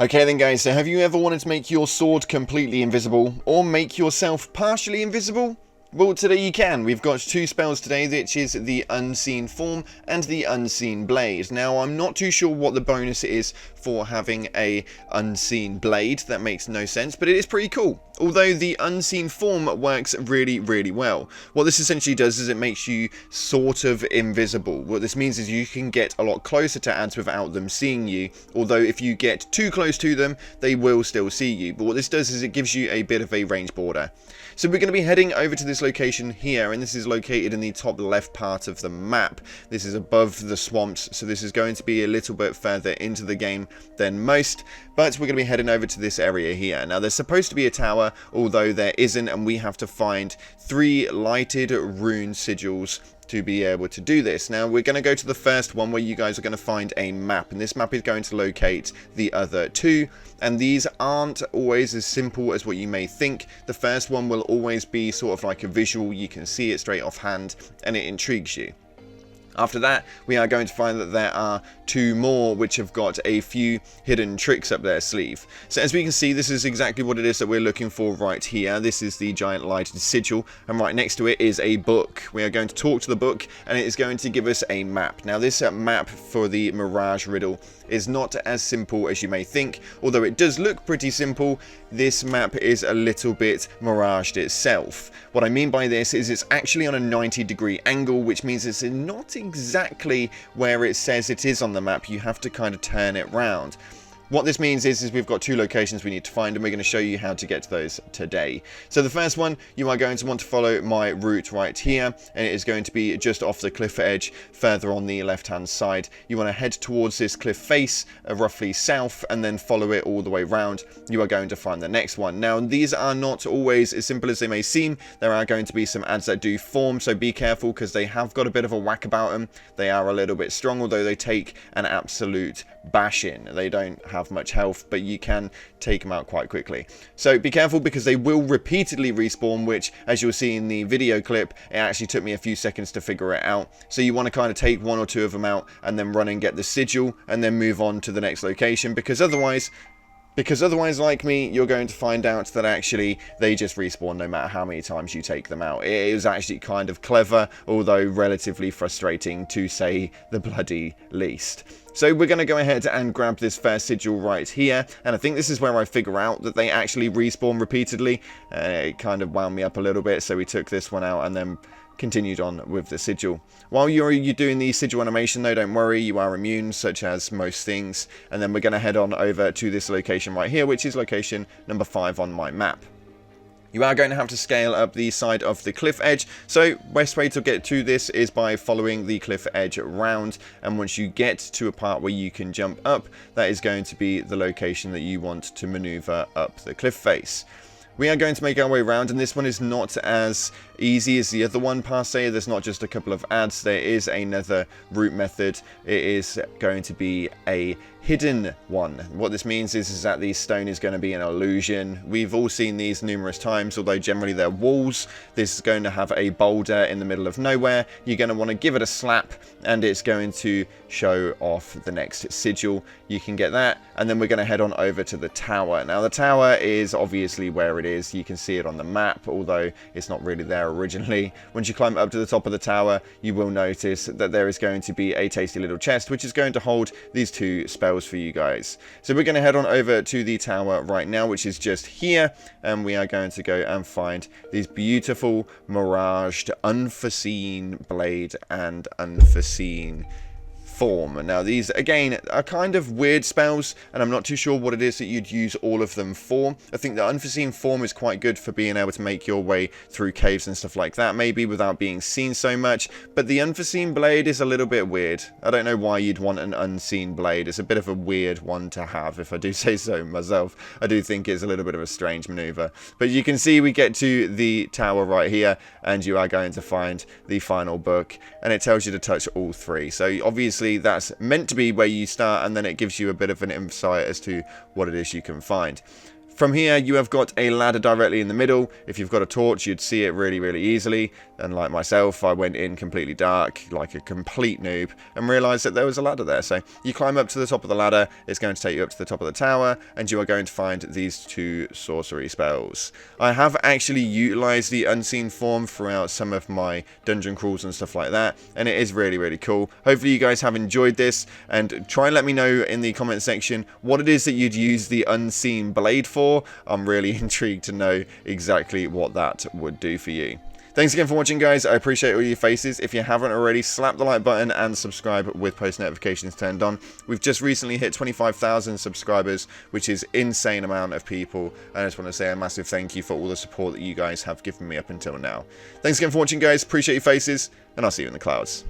Okay then guys, so have you ever wanted to make your sword completely invisible, or make yourself partially invisible? Well, today you can. We've got two spells today, which is the Unseen Form and the Unseen Blade. Now, I'm not too sure what the bonus is for having a Unseen Blade. That makes no sense, but it is pretty cool. Although the Unseen Form works really, really well. What this essentially does is it makes you sort of invisible. What this means is you can get a lot closer to ads without them seeing you. Although if you get too close to them, they will still see you. But what this does is it gives you a bit of a range border. So we're going to be heading over to this location here, and this is located in the top left part of the map. This is above the swamps, so this is going to be a little bit further into the game than most, but we're going to be heading over to this area here. Now, there's supposed to be a tower, although there isn't, and we have to find 3 lighted rune sigils to be able to do this. Now, we're going to go to the first one where you guys are going to find a map, and this map is going to locate the other 2, and these aren't always as simple as what you may think. The first one will always be sort of like a visual, you can see it straight off hand, and it intrigues you. After that, we are going to find that there are 2 more which have got a few hidden tricks up their sleeve. So as we can see, this is exactly what it is that we're looking for right here. This is the giant lighted sigil, and right next to it is a book. We are going to talk to the book, and it is going to give us a map. Now, this map for the mirage riddle is not as simple as you may think. Although it does look pretty simple, this map is a little bit miraged itself. What I mean by this is it's actually on a 90-degree angle, which means it's not exactly where it says it is on the map. You have to kind of turn it round. What this means is we've got 2 locations we need to find, and we're going to show you how to get to those today. So the first one, you are going to want to follow my route right here, and it is going to be just off the cliff edge, further on the left-hand side. You want to head towards this cliff face, roughly south, and then follow it all the way round. You are going to find the next one. Now, these are not always as simple as they may seem. There are going to be some ads that do form, so be careful, because they have got a bit of a whack about them. They are a little bit strong, although they take an absolute bash in. They don't have much health, but you can take them out quite quickly. So be careful, because they will repeatedly respawn, which, as you'll see in the video clip, it actually took me a few seconds to figure it out. So you want to kind of take 1 or 2 of them out and then run and get the sigil and then move on to the next location, because otherwise, like me, you're going to find out that actually they just respawn no matter how many times you take them out. It is actually kind of clever, although relatively frustrating to say the bloody least. So we're going to go ahead and grab this first sigil right here, and I think this is where I figure out that they actually respawn repeatedly. It kind of wound me up a little bit, so we took this one out and then continued on with the sigil. While you're doing the sigil animation though, don't worry, you are immune, such as most things. And then we're going to head on over to this location right here, which is location number 5 on my map. You are going to have to scale up the side of the cliff edge, so best way to get to this is by following the cliff edge around, and once you get to a part where you can jump up, that is going to be the location that you want to maneuver up the cliff face. We are going to make our way around, and this one is not as easy as the other one per se. There's not just a couple of ads, there is another route method. It is going to be a hidden one. What this means is that the stone is going to be an illusion. We've all seen these numerous times, although generally they're walls. This is going to have a boulder in the middle of nowhere. You're going to want to give it a slap, and it's going to show off the next sigil. You can get that, and then we're going to head on over to the tower. Now, the tower is obviously where it is. You can see it on the map, although it's not really there originally. Once you climb up to the top of the tower, you will notice that there is going to be a tasty little chest, which is going to hold these 2 spells for you guys. So we're going to head on over to the tower right now, which is just here, and we are going to go and find these beautiful miraged unforeseen blade and unforeseen form. Now, these again are kind of weird spells, and I'm not too sure what it is that you'd use all of them for. I think the unforeseen form is quite good for being able to make your way through caves and stuff like that, maybe without being seen so much, but the unforeseen blade is a little bit weird. I don't know why you'd want an unseen blade. It's a bit of a weird one to have, if I do say so myself. I do think it's a little bit of a strange maneuver, but you can see we get to the tower right here, and you are going to find the final book, and it tells you to touch all 3. So obviously that's meant to be where you start, and then it gives you a bit of an insight as to what it is you can find. From here, you have got a ladder directly in the middle. If you've got a torch, you'd see it really, really easily. And like myself, I went in completely dark, like a complete noob, and realised that there was a ladder there. So you climb up to the top of the ladder, it's going to take you up to the top of the tower, and you are going to find these 2 sorcery spells. I have actually utilised the unseen form throughout some of my dungeon crawls and stuff like that, and it is really, really cool. Hopefully you guys have enjoyed this, and try and let me know in the comment section what it is that you'd use the unseen blade for. I'm really intrigued to know exactly what that would do for you. Thanks again for watching, guys. I appreciate all your faces. If you haven't already, slap the like button and subscribe with post notifications turned on. We've just recently hit 25,000 subscribers, which is insane amount of people. And I just want to say a massive thank you for all the support that you guys have given me up until now. Thanks again for watching, guys. Appreciate your faces, and I'll see you in the clouds.